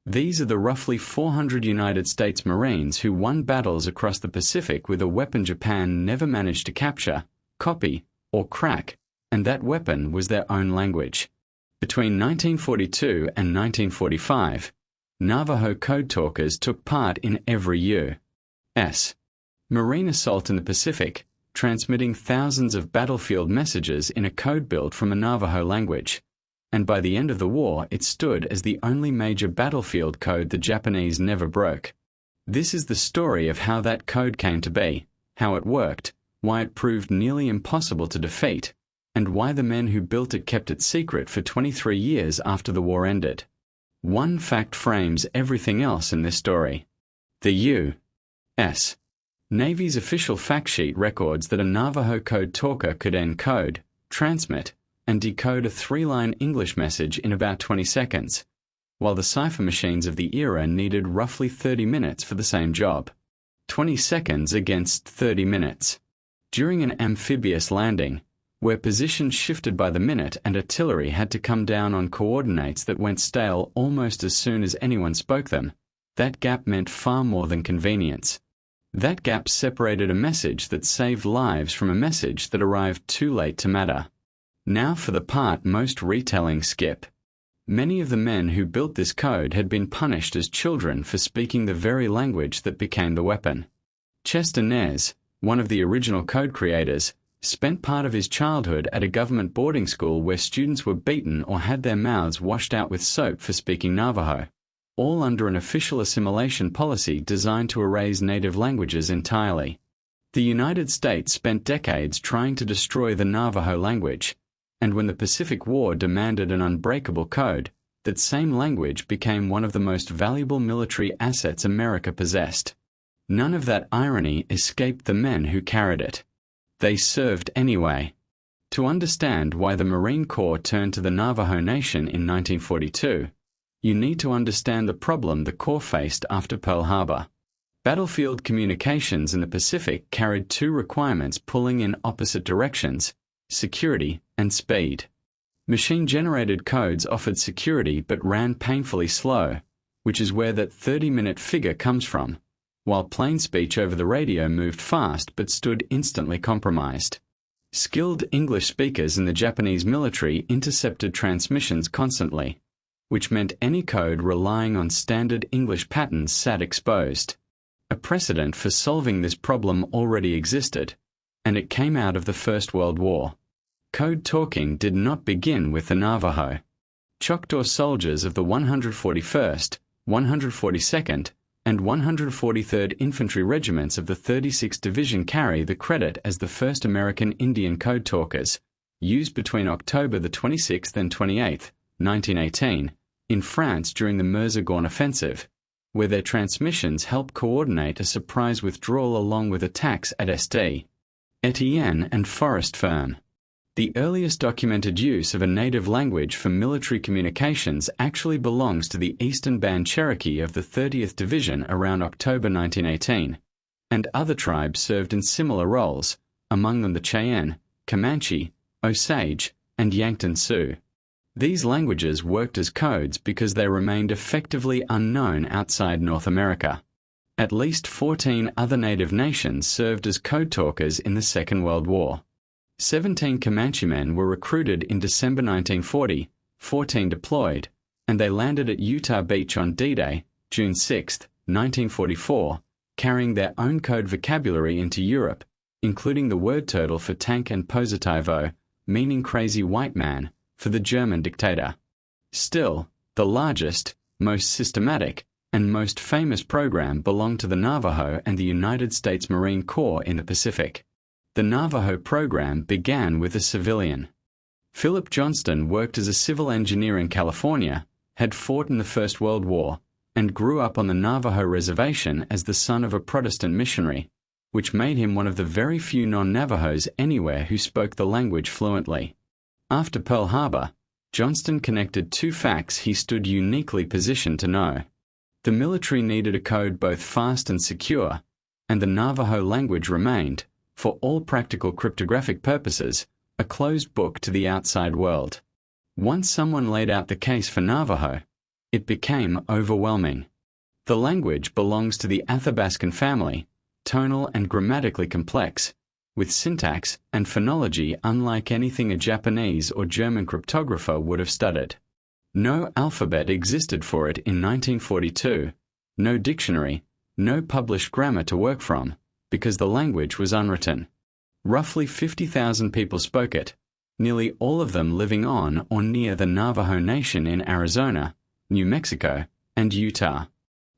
These are the roughly 400 United States Marines who won battles across the Pacific with a weapon Japan never managed to capture, copy, or crack, and that weapon was their own language. Between 1942 and 1945, Navajo Code Talkers took part in every U.S. Marine assault in the Pacific, transmitting thousands of battlefield messages in a code built from a Navajo language. And by the end of the war it stood as the only major battlefield code the Japanese never broke. This is the story of how that code came to be, how it worked, why it proved nearly impossible to defeat, and why the men who built it kept it secret for 23 years after the war ended. One fact frames everything else in this story. The U.S. Navy's official fact sheet records that a Navajo Code Talker could encode, transmit, and decode a 3-line English message in about 20 seconds, while the cipher machines of the era needed roughly 30 minutes for the same job. 20 seconds against 30 minutes. During an amphibious landing, where positions shifted by the minute and artillery had to come down on coordinates that went stale almost as soon as anyone spoke them, that gap meant far more than convenience. That gap separated a message that saved lives from a message that arrived too late to matter. Now for the part most retellings skip. Many of the men who built this code had been punished as children for speaking the very language that became the weapon. Chester Nez, one of the original code creators, spent part of his childhood at a government boarding school where students were beaten or had their mouths washed out with soap for speaking Navajo, all under an official assimilation policy designed to erase native languages entirely. The United States spent decades trying to destroy the Navajo language, and when the Pacific War demanded an unbreakable code, that same language became one of the most valuable military assets America possessed. None of that irony escaped the men who carried it. They served anyway. To understand why the Marine Corps turned to the Navajo Nation in 1942, you need to understand the problem the Corps faced after Pearl Harbor. Battlefield communications in the Pacific carried two requirements pulling in opposite directions: security and speed. Machine-generated codes offered security but ran painfully slow, which is where that 30-minute figure comes from, while plain speech over the radio moved fast but stood instantly compromised. Skilled English speakers in the Japanese military intercepted transmissions constantly, which meant any code relying on standard English patterns sat exposed. A precedent for solving this problem already existed, and it came out of the First World War. Code talking did not begin with the Navajo. Choctaw soldiers of the 141st, 142nd, and 143rd Infantry Regiments of the 36th Division carry the credit as the first American Indian Code Talkers, used between October the 26th and 28th, 1918, in France during the Meuse-Argonne Offensive, where their transmissions helped coordinate a surprise withdrawal along with attacks at St. Etienne and Forest Ferme. The earliest documented use of a native language for military communications actually belongs to the Eastern Band Cherokee of the 30th Division around October 1918, and other tribes served in similar roles, among them the Cheyenne, Comanche, Osage, and Yankton Sioux. These languages worked as codes because they remained effectively unknown outside North America. At least 14 other native nations served as code talkers in the Second World War. 17 Comanche men were recruited in December 1940, 14 deployed, and they landed at Utah Beach on D-Day, June 6, 1944, carrying their own code vocabulary into Europe, including the word turtle for tank and positivo, meaning crazy white man, for the German dictator. Still, the largest, most systematic, and most famous program belonged to the Navajo and the United States Marine Corps in the Pacific. The Navajo program began with a civilian. Philip Johnston worked as a civil engineer in California, had fought in the First World War, and grew up on the Navajo reservation as the son of a Protestant missionary, which made him one of the very few non-Navajos anywhere who spoke the language fluently. After Pearl Harbor, Johnston connected two facts he stood uniquely positioned to know. The military needed a code both fast and secure, and the Navajo language remained, for all practical cryptographic purposes, a closed book to the outside world. Once someone laid out the case for Navajo, it became overwhelming. The language belongs to the Athabascan family, tonal and grammatically complex, with syntax and phonology unlike anything a Japanese or German cryptographer would have studied. No alphabet existed for it in 1942, no dictionary, no published grammar to work from, because the language was unwritten. Roughly 50,000 people spoke it, nearly all of them living on or near the Navajo Nation in Arizona, New Mexico, and Utah.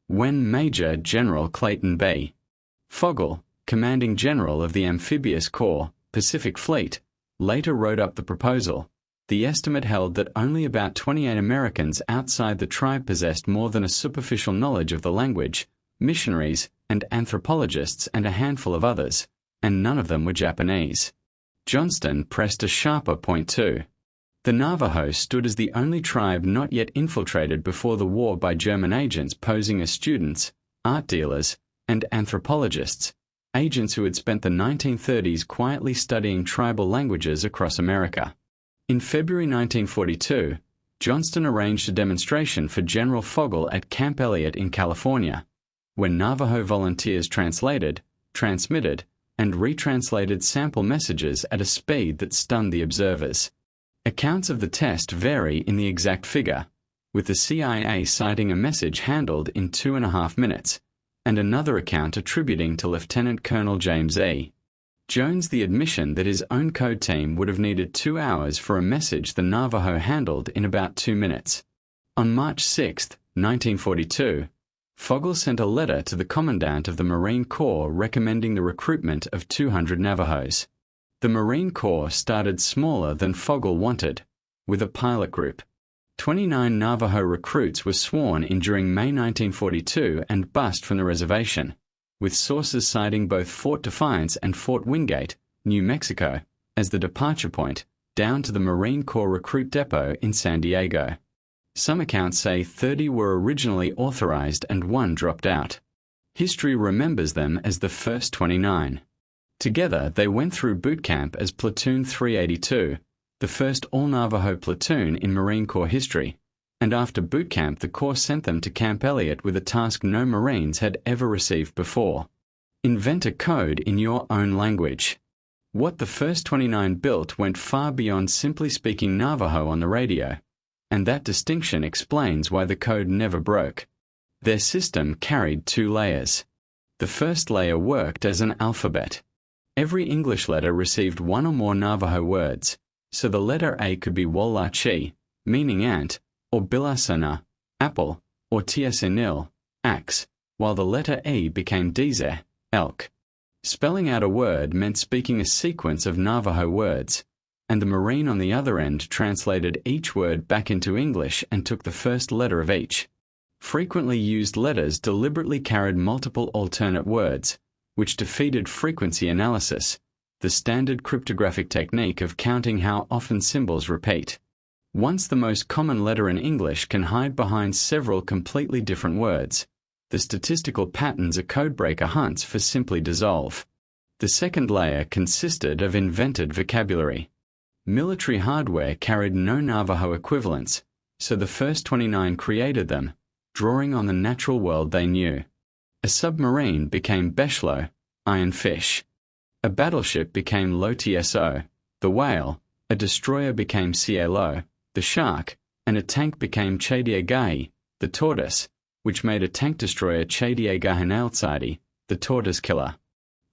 When Major General Clayton B. Fogel, commanding general of the Amphibious Corps, Pacific Fleet, later wrote up the proposal, the estimate held that only about 28 Americans outside the tribe possessed more than a superficial knowledge of the language, missionaries and anthropologists and a handful of others, and none of them were Japanese. Johnston pressed a sharper point too. The Navajo stood as the only tribe not yet infiltrated before the war by German agents posing as students, art dealers, and anthropologists, agents who had spent the 1930s quietly studying tribal languages across America. In February 1942, Johnston arranged a demonstration for General Fogel at Camp Elliott in California, when Navajo volunteers translated, transmitted, and retranslated sample messages at a speed that stunned the observers. Accounts of the test vary in the exact figure, with the CIA citing a message handled in 2.5 minutes, and another account attributing to Lieutenant Colonel James E. Jones the admission that his own code team would have needed 2 hours for a message the Navajo handled in about 2 minutes. On March 6, 1942, Fogel sent a letter to the Commandant of the Marine Corps recommending the recruitment of 200 Navajos. The Marine Corps started smaller than Fogel wanted, with a pilot group. 29 Navajo recruits were sworn in during May 1942 and bussed from the reservation, with sources citing both Fort Defiance and Fort Wingate, New Mexico, as the departure point, down to the Marine Corps recruit depot in San Diego. Some accounts say 30 were originally authorized and 1 dropped out. History remembers them as the first 29. Together, they went through boot camp as Platoon 382, the first all-Navajo platoon in Marine Corps history, and after boot camp the Corps sent them to Camp Elliott with a task no Marines had ever received before. Invent a code in your own language. What the first 29 built went far beyond simply speaking Navajo on the radio, and that distinction explains why the code never broke. Their system carried 2 layers. The first layer worked as an alphabet. Every English letter received 1 or more Navajo words, so the letter A could be Wolachi, meaning ant, or Bilasana, apple, or Tiasinil, axe, while the letter E became Dize, elk. Spelling out a word meant speaking a sequence of Navajo words, and the Marine on the other end translated each word back into English and took the first letter of each. Frequently used letters deliberately carried multiple alternate words, which defeated frequency analysis, the standard cryptographic technique of counting how often symbols repeat. Once the most common letter in English can hide behind several completely different words, the statistical patterns a codebreaker hunts for simply dissolve. The second layer consisted of invented vocabulary. Military hardware carried no Navajo equivalents, so the first 29 created them, drawing on the natural world they knew. A submarine became Beshlo, iron fish. A battleship became Lo-TSO, the whale, a destroyer became Cielo, the shark, and a tank became Chediegahi, the tortoise, which made a tank destroyer Chediegahinaltsadi, the tortoise killer.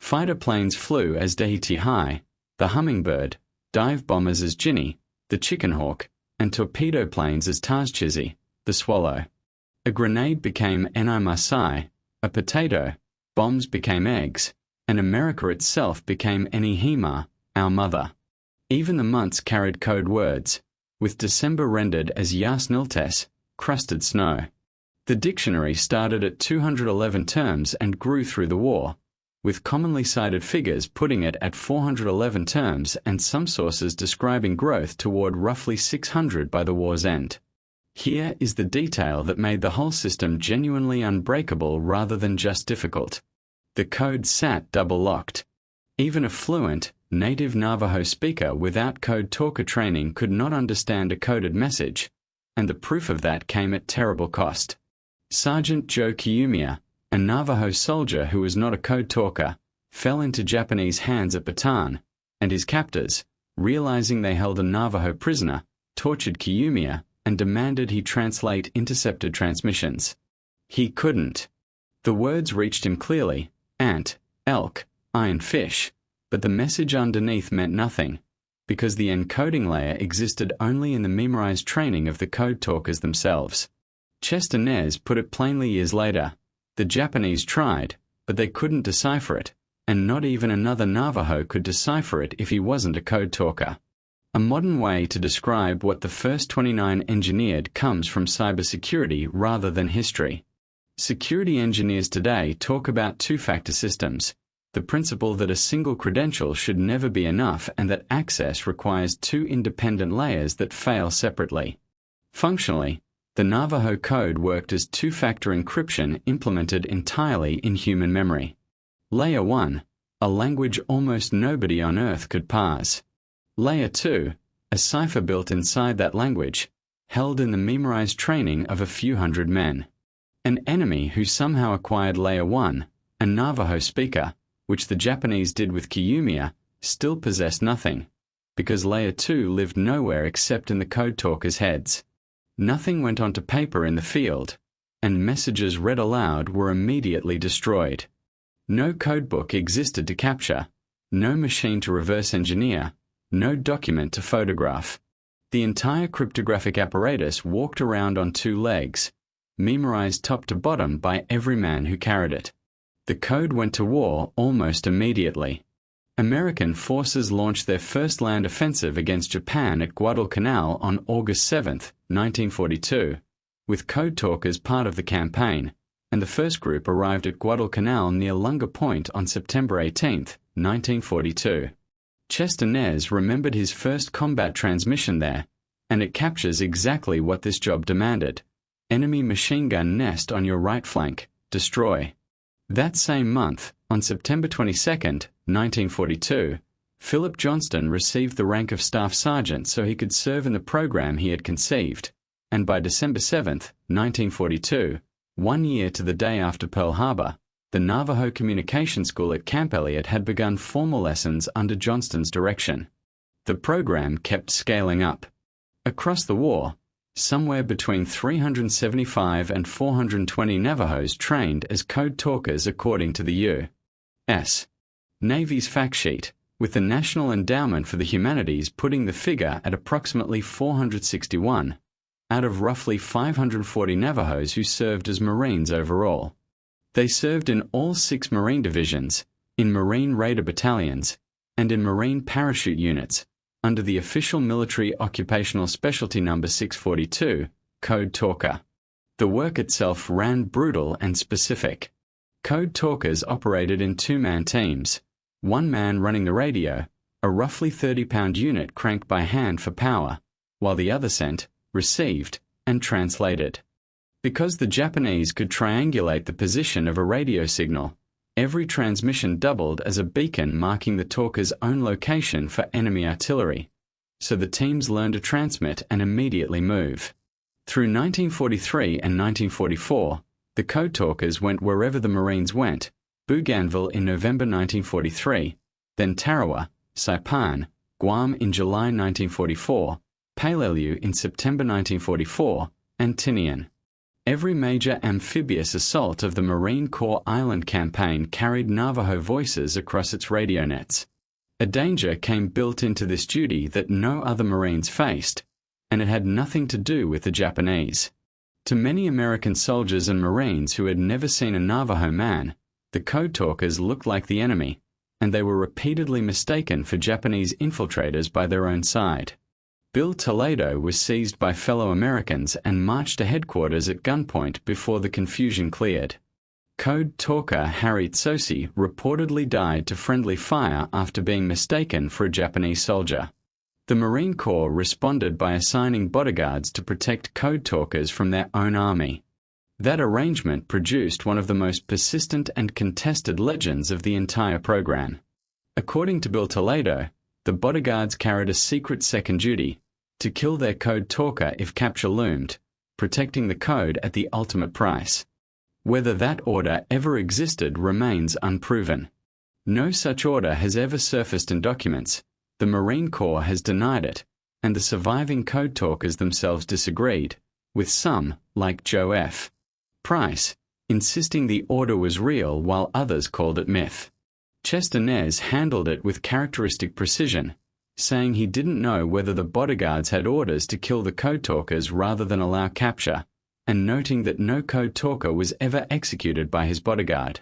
Fighter planes flew as Dehiti-Hai, the hummingbird, dive bombers as Ginny, the chicken hawk, and torpedo planes as Tazchizi, the swallow. A grenade became Enai-Masai, a potato, bombs became eggs, and America itself became Enihima, our mother. Even the months carried code words, with December rendered as Yasniltes, crusted snow. The dictionary started at 211 terms and grew through the war, with commonly cited figures putting it at 411 terms and some sources describing growth toward roughly 600 by the war's end. Here is the detail that made the whole system genuinely unbreakable rather than just difficult. The code sat double-locked. Even a fluent, native Navajo speaker without code talker training could not understand a coded message, and the proof of that came at terrible cost. Sergeant Joe Kiyomiya, a Navajo soldier who was not a code talker, fell into Japanese hands at Bataan, and his captors, realizing they held a Navajo prisoner, tortured Kiyomiya and demanded he translate intercepted transmissions. He couldn't. The words reached him clearly: ant, elk, iron fish, but the message underneath meant nothing, because the encoding layer existed only in the memorized training of the code talkers themselves. Chester Nez put it plainly years later: the Japanese tried, but they couldn't decipher it, and not even another Navajo could decipher it if he wasn't a code talker. A modern way to describe what the first 29 engineered comes from cybersecurity rather than history. Security engineers today talk about two-factor systems, the principle that a single credential should never be enough and that access requires two independent layers that fail separately. Functionally, the Navajo Code worked as two-factor encryption implemented entirely in human memory. Layer 1, a language almost nobody on Earth could parse. Layer 2, a cipher built inside that language, held in the memorized training of a few hundred men. An enemy who somehow acquired Layer 1, a Navajo speaker, which the Japanese did with Kiyomiya, still possessed nothing, because Layer 2 lived nowhere except in the code talkers' heads. Nothing went onto paper in the field, and messages read aloud were immediately destroyed. No codebook existed to capture, no machine to reverse engineer, no document to photograph. The entire cryptographic apparatus walked around on two legs, memorized top to bottom by every man who carried it. The code went to war almost immediately. American forces launched their first land offensive against Japan at Guadalcanal on August 7, 1942, with code talkers part of the campaign, and the first group arrived at Guadalcanal near Lunga Point on September 18, 1942. Chester Nez remembered his first combat transmission there, and it captures exactly what this job demanded: enemy machine gun nest on your right flank, destroy. That same month, on September 22, 1942, Philip Johnston received the rank of Staff Sergeant so he could serve in the program he had conceived, and by December 7, 1942, 1 year to the day after Pearl Harbor, the Navajo Communication School at Camp Elliott had begun formal lessons under Johnston's direction. The program kept scaling up. Across the war, somewhere between 375 and 420 Navajos trained as code talkers according to the U.S. Navy's fact sheet, with the National Endowment for the Humanities putting the figure at approximately 461, out of roughly 540 Navajos who served as Marines overall. They served in all 6 Marine divisions, in Marine Raider battalions, and in Marine parachute units, under the official military occupational specialty number 642, Code Talker. The work itself ran brutal and specific. Code talkers operated in 2-man teams, one man running the radio, a roughly 30-pound unit cranked by hand for power, while the other sent, received, and translated. Because the Japanese could triangulate the position of a radio signal, every transmission doubled as a beacon marking the talker's own location for enemy artillery, so the teams learned to transmit and immediately move. Through 1943 and 1944, the code talkers went wherever the Marines went: Bougainville in November 1943, then Tarawa, Saipan, Guam in July 1944, Peleliu in September 1944, and Tinian. Every major amphibious assault of the Marine Corps Island Campaign carried Navajo voices across its radio nets. A danger came built into this duty that no other Marines faced, and it had nothing to do with the Japanese. To many American soldiers and Marines who had never seen a Navajo man, the code talkers looked like the enemy, and they were repeatedly mistaken for Japanese infiltrators by their own side. Bill Toledo was seized by fellow Americans and marched to headquarters at gunpoint before the confusion cleared. Code talker Harry Tsosi reportedly died to friendly fire after being mistaken for a Japanese soldier. The Marine Corps responded by assigning bodyguards to protect code talkers from their own army. That arrangement produced one of the most persistent and contested legends of the entire program. According to Bill Toledo, the bodyguards carried a secret second duty: to kill their code talker if capture loomed, protecting the code at the ultimate price. Whether that order ever existed remains unproven. No such order has ever surfaced in documents. The Marine Corps has denied it, and the surviving code talkers themselves disagreed, with some, like Joe F. Price, insisting the order was real while others called it myth. Chester Nez handled it with characteristic precision, saying he didn't know whether the bodyguards had orders to kill the code talkers rather than allow capture, and noting that no code talker was ever executed by his bodyguard.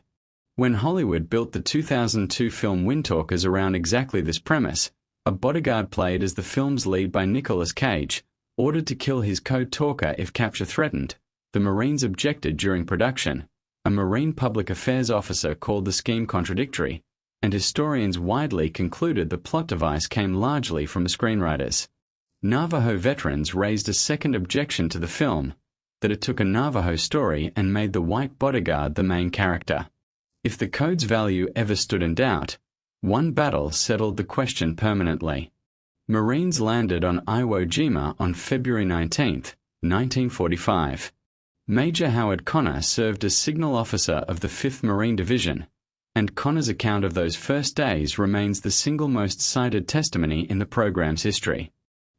When Hollywood built the 2002 film Windtalkers around exactly this premise, a bodyguard played as the film's lead by Nicolas Cage, ordered to kill his code talker if capture threatened. The Marines objected during production. A Marine public affairs officer called the scheme contradictory, and historians widely concluded the plot device came largely from the screenwriters. Navajo veterans raised a second objection to the film, that it took a Navajo story and made the white bodyguard the main character. If the code's value ever stood in doubt, one battle settled the question permanently. Marines landed on Iwo Jima on February 19, 1945. Major Howard Connor served as signal officer of the 5th Marine Division, and Connor's account of those first days remains the single most cited testimony in the program's history.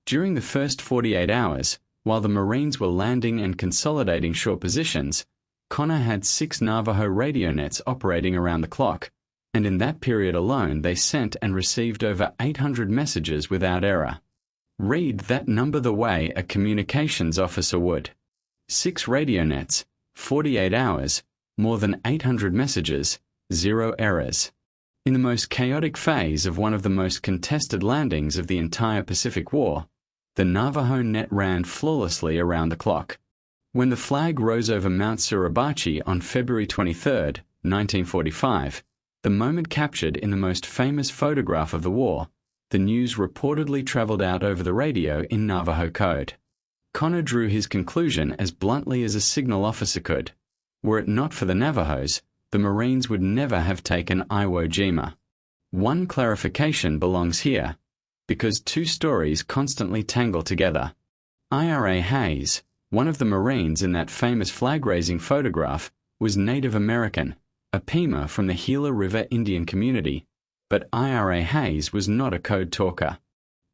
During the first 48 hours, while the Marines were landing and consolidating shore positions, Connor had 6 Navajo radio nets operating around the clock, and in that period alone they sent and received over 800 messages without error. Read that number the way a communications officer would. 6 radio nets, 48 hours, more than 800 messages, 0 errors. In the most chaotic phase of one of the most contested landings of the entire Pacific War, the Navajo net ran flawlessly around the clock. When the flag rose over Mount Suribachi on February 23, 1945, the moment captured in the most famous photograph of the war, the news reportedly traveled out over the radio in Navajo code. Connor drew his conclusion as bluntly as a signal officer could. Were it not for the Navajos, the Marines would never have taken Iwo Jima. One clarification belongs here, because 2 stories constantly tangle together. Ira Hayes, one of the Marines in that famous flag-raising photograph, was Native American, a Pima from the Gila River Indian community, but Ira Hayes was not a code talker.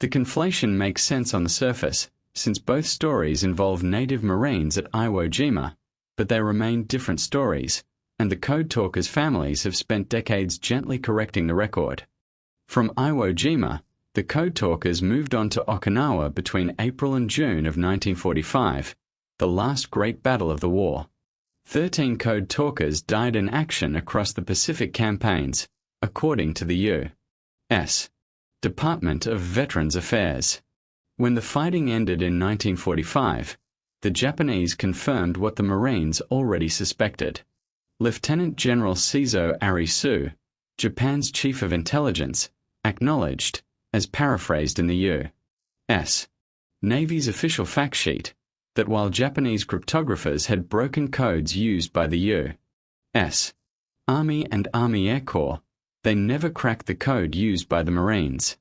The conflation makes sense on the surface, since both stories involve Native Marines at Iwo Jima, but they remain different stories, and the code talkers' families have spent decades gently correcting the record. From Iwo Jima, the code talkers moved on to Okinawa between April and June of 1945, the last great battle of the war. 13 code talkers died in action across the Pacific campaigns, according to the U.S. Department of Veterans Affairs. When the fighting ended in 1945, the Japanese confirmed what the Marines already suspected. Lieutenant General Seizo Arisu, Japan's chief of intelligence, acknowledged, as paraphrased in the U.S. Navy's official fact sheet, that while Japanese cryptographers had broken codes used by the U.S. Army and Army Air Corps, they never cracked the code used by the Marines.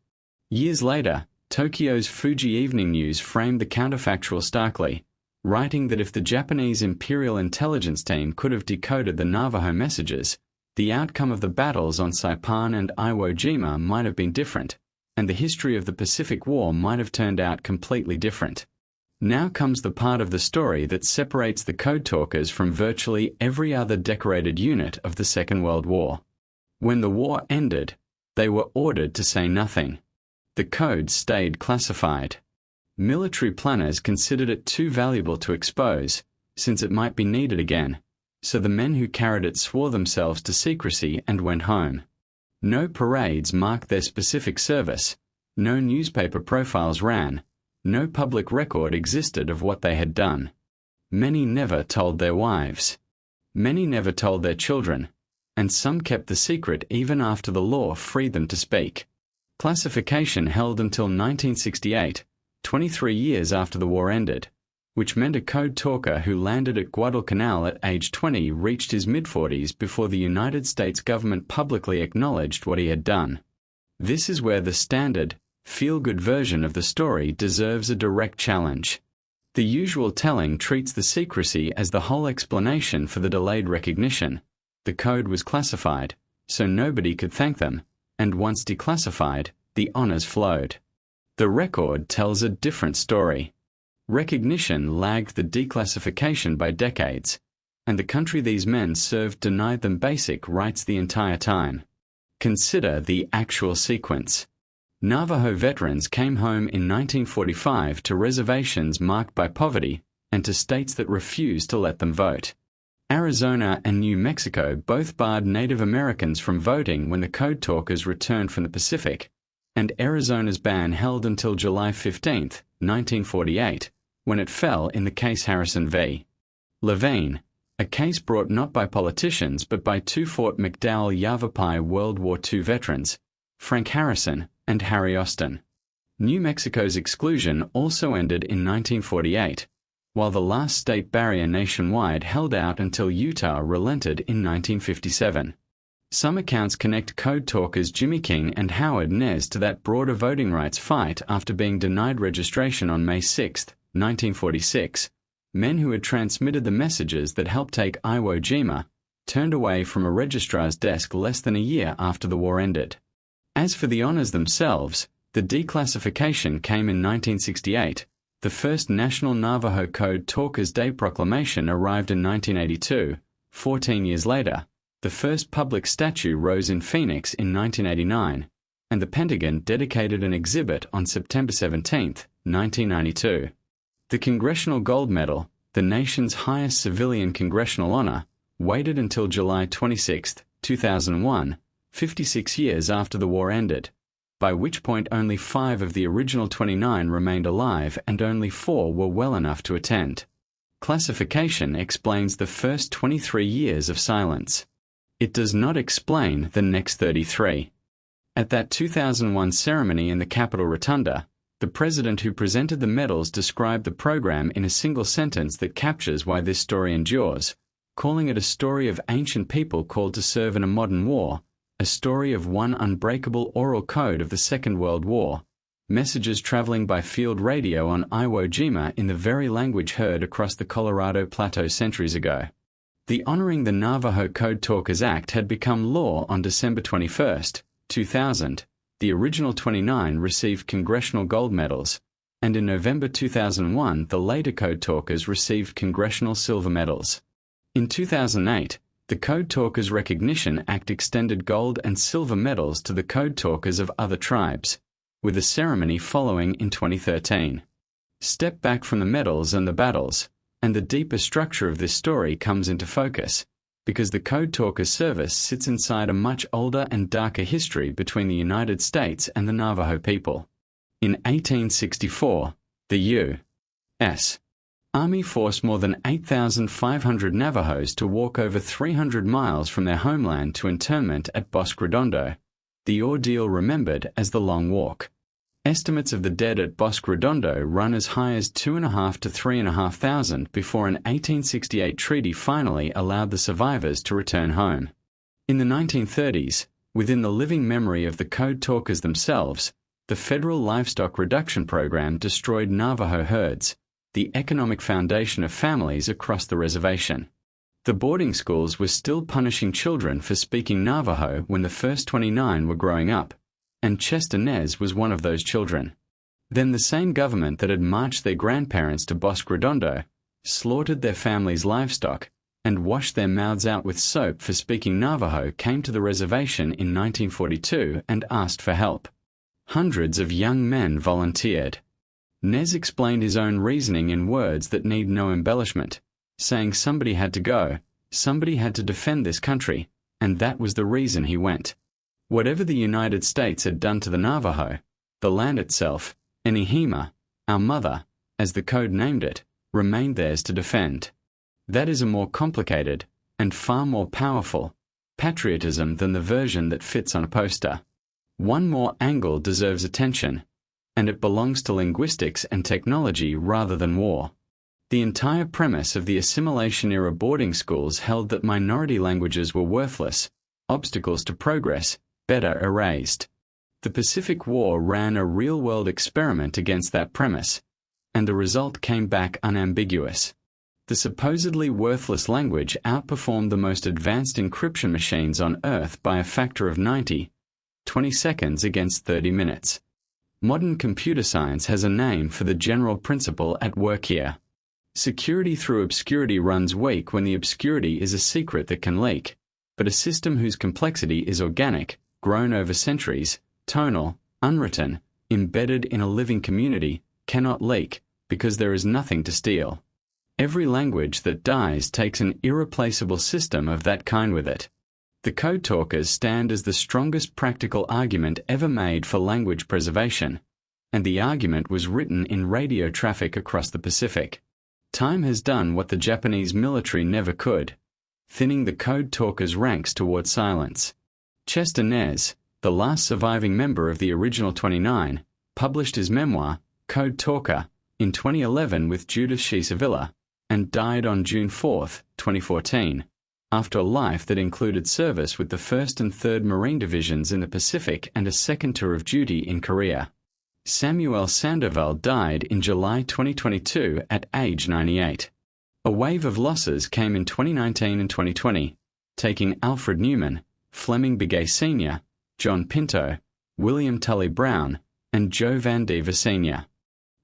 Years later, Tokyo's Fuji Evening News framed the counterfactual starkly, writing that if the Japanese Imperial Intelligence Team could have decoded the Navajo messages, the outcome of the battles on Saipan and Iwo Jima might have been different, and the history of the Pacific War might have turned out completely different. Now comes the part of the story that separates the code talkers from virtually every other decorated unit of the Second World War. When the war ended, they were ordered to say nothing. The code stayed classified. Military planners considered it too valuable to expose, since it might be needed again, so the men who carried it swore themselves to secrecy and went home. No parades marked their specific service, no newspaper profiles ran, no public record existed of what they had done. Many never told their wives. Many never told their children, and some kept the secret even after the law freed them to speak. Classification held until 1968, 23 years after the war ended, which meant a code talker who landed at Guadalcanal at age 20 reached his mid-40s before the United States government publicly acknowledged what he had done. This is where the standard, feel-good version of the story deserves a direct challenge. The usual telling treats the secrecy as the whole explanation for the delayed recognition. The code was classified, so nobody could thank them, and once declassified, the honors flowed. The record tells a different story. Recognition lagged the declassification by decades, and the country these men served denied them basic rights the entire time. Consider the actual sequence. Navajo veterans came home in 1945 to reservations marked by poverty and to states that refused to let them vote. Arizona and New Mexico both barred Native Americans from voting when the Code Talkers returned from the Pacific, and Arizona's ban held until July 15, 1948, when it fell in the case Harrison v. Levine, a case brought not by politicians but by two Fort McDowell Yavapai World War II veterans, Frank Harrison and Harry Austin. New Mexico's exclusion also ended in 1948, while the last state barrier nationwide held out until Utah relented in 1957. Some accounts connect Code Talkers Jimmy King and Howard Nez to that broader voting rights fight after being denied registration on May 6, 1946. Men who had transmitted the messages that helped take Iwo Jima turned away from a registrar's desk less than a year after the war ended. As for the honors themselves, the declassification came in 1968. The first National Navajo Code Talkers Day proclamation arrived in 1982. 14 years later, the first public statue rose in Phoenix in 1989, and the Pentagon dedicated an exhibit on September 17, 1992. The Congressional Gold Medal, the nation's highest civilian congressional honor, waited until July 26, 2001, 56 years after the war ended, by which point only 5 of the original 29 remained alive and only 4 were well enough to attend. Classification explains the first 23 years of silence. It does not explain the next 33. At that 2001 ceremony in the Capitol Rotunda, the president who presented the medals described the program in a single sentence that captures why this story endures, calling it a story of ancient people called to serve in a modern war, a story of one unbreakable oral code of the Second World War, messages traveling by field radio on Iwo Jima in the very language heard across the Colorado Plateau centuries ago. The Honoring the Navajo Code Talkers Act had become law on December 21, 2000. The original 29 received congressional gold medals, and in November 2001 the later Code Talkers received congressional silver medals. In 2008, the Code Talkers Recognition Act extended gold and silver medals to the Code Talkers of other tribes, with a ceremony following in 2013. Step back from the medals and the battles, and the deeper structure of this story comes into focus, because the Code Talkers service sits inside a much older and darker history between the United States and the Navajo people. In 1864, the U.S. Army forced more than 8,500 Navajos to walk over 300 miles from their homeland to internment at Bosque Redondo, the ordeal remembered as the Long Walk. Estimates of the dead at Bosque Redondo run as high as 2,500 to 3,500 before an 1868 treaty finally allowed the survivors to return home. In the 1930s, within the living memory of the Code Talkers themselves, the federal livestock reduction program destroyed Navajo herds, the economic foundation of families across the reservation. The boarding schools were still punishing children for speaking Navajo when the first 29 were growing up, and Chester Nez was one of those children. Then the same government that had marched their grandparents to Bosque Redondo slaughtered their family's livestock and washed their mouths out with soap for speaking Navajo came to the reservation in 1942 and asked for help. Hundreds of young men volunteered. Nez explained his own reasoning in words that need no embellishment, saying somebody had to go, somebody had to defend this country, and that was the reason he went. Whatever the United States had done to the Navajo, the land itself, Enihima, our mother, as the code named it, remained theirs to defend. That is a more complicated, and far more powerful, patriotism than the version that fits on a poster. One more angle deserves attention, and it belongs to linguistics and technology rather than war. The entire premise of the assimilation-era boarding schools held that minority languages were worthless, obstacles to progress, better erased. The Pacific War ran a real-world experiment against that premise, and the result came back unambiguous. The supposedly worthless language outperformed the most advanced encryption machines on Earth by a factor of 90, 20 seconds against 30 minutes. Modern computer science has a name for the general principle at work here. Security through obscurity runs weak when the obscurity is a secret that can leak, but a system whose complexity is organic, grown over centuries, tonal, unwritten, embedded in a living community, cannot leak, because there is nothing to steal. Every language that dies takes an irreplaceable system of that kind with it. The Code Talkers stand as the strongest practical argument ever made for language preservation, and the argument was written in radio traffic across the Pacific. Time has done what the Japanese military never could, thinning the Code Talkers' ranks toward silence. Chester Nez, the last surviving member of the original 29, published his memoir, Code Talker, in 2011 with Judith Schiesevilla, and died on June 4, 2014, after a life that included service with the 1st and 3rd Marine Divisions in the Pacific and a second tour of duty in Korea. Samuel Sandoval died in July 2022 at age 98. A wave of losses came in 2019 and 2020, taking Alfred Newman, Fleming Begay Sr., John Pinto, William Tully Brown, and Joe Van Diva Sr.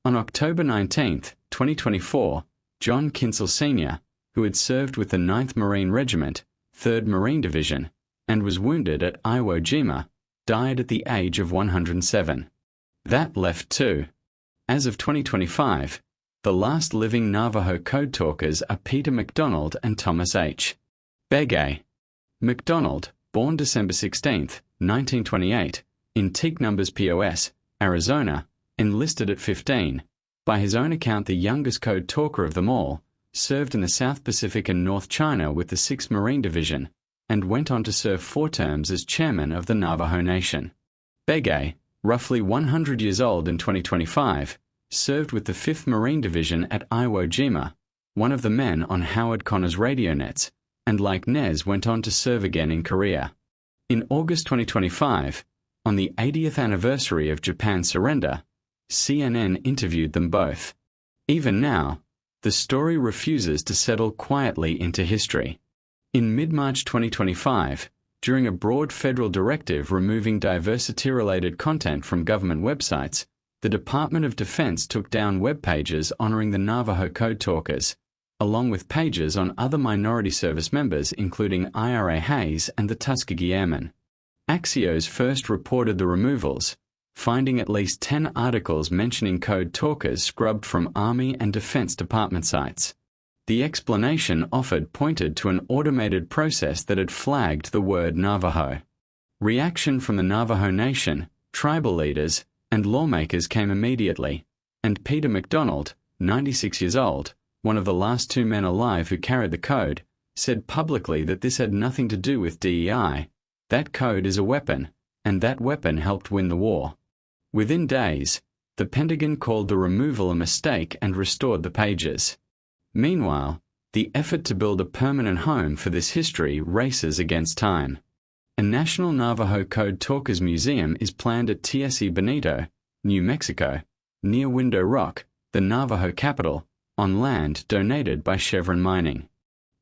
On October 19, 2024, John Kinsel Sr., who had served with the 9th Marine Regiment, 3rd Marine Division, and was wounded at Iwo Jima, died at the age of 107. That left two. As of 2025, the last living Navajo Code Talkers are Peter MacDonald and Thomas H. Begay. MacDonald, born December 16, 1928, in Teak Numbers POS, Arizona, enlisted at 15, by his own account the youngest Code Talker of them all, served in the South Pacific and North China with the 6th Marine Division, and went on to serve 4 terms as chairman of the Navajo Nation. Begay, roughly 100 years old in 2025, served with the 5th Marine Division at Iwo Jima, one of the men on Howard Connor's radio nets, and like Nez went on to serve again in Korea. In August 2025, on the 80th anniversary of Japan's surrender, CNN interviewed them both. Even now, the story refuses to settle quietly into history. In mid-March 2025, during a broad federal directive removing diversity-related content from government websites, the Department of Defense took down web pages honoring the Navajo Code Talkers, along with pages on other minority service members including IRA Hayes and the Tuskegee Airmen. Axios first reported the removals, finding at least 10 articles mentioning Code Talkers scrubbed from Army and Defense Department sites. The explanation offered pointed to an automated process that had flagged the word Navajo. Reaction from the Navajo Nation, tribal leaders, and lawmakers came immediately, and Peter MacDonald, 96 years old, one of the last 2 men alive who carried the code, said publicly that this had nothing to do with DEI. That code is a weapon, and that weapon helped win the war. Within days, the Pentagon called the removal a mistake and restored the pages. Meanwhile, the effort to build a permanent home for this history races against time. A National Navajo Code Talkers Museum is planned at TSE Bonito, New Mexico, near Window Rock, the Navajo capital, on land donated by Chevron Mining.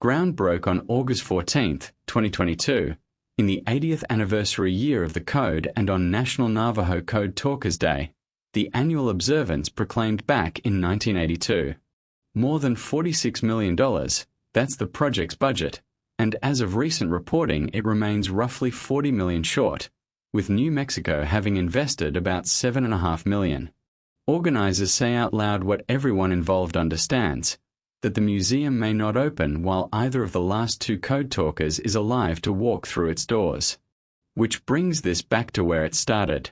Ground broke on August 14, 2022, in the 80th anniversary year of the Code and on National Navajo Code Talkers Day, the annual observance proclaimed back in 1982. More than $46 million, that's the project's budget, and as of recent reporting it remains roughly $40 million short, with New Mexico having invested about $7.5 million. Organizers say out loud what everyone involved understands, that the museum may not open while either of the last 2 Code Talkers is alive to walk through its doors. Which brings this back to where it started.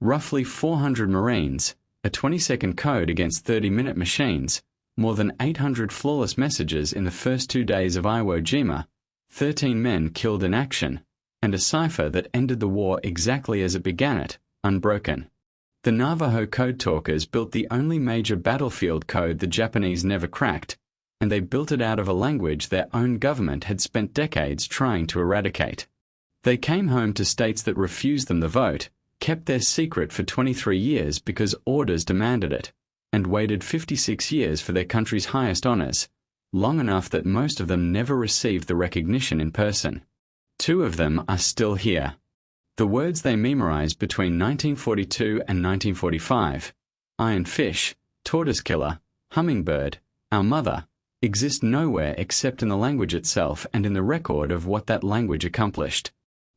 Roughly 400 Marines, a 20-second code against 30-minute machines, more than 800 flawless messages in the first 2 days of Iwo Jima, 13 men killed in action, and a cipher that ended the war exactly as it began it, unbroken. The Navajo Code Talkers built the only major battlefield code the Japanese never cracked, and they built it out of a language their own government had spent decades trying to eradicate. They came home to states that refused them the vote, kept their secret for 23 years because orders demanded it, and waited 56 years for their country's highest honors, long enough that most of them never received the recognition in person. 2 of them are still here. The words they memorized between 1942 and 1945, iron fish, tortoise killer, hummingbird, our mother, exist nowhere except in the language itself and in the record of what that language accomplished.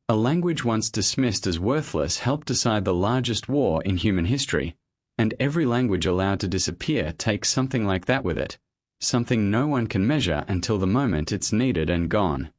A language once dismissed as worthless helped decide the largest war in human history, and every language allowed to disappear takes something like that with it, something no one can measure until the moment it's needed and gone.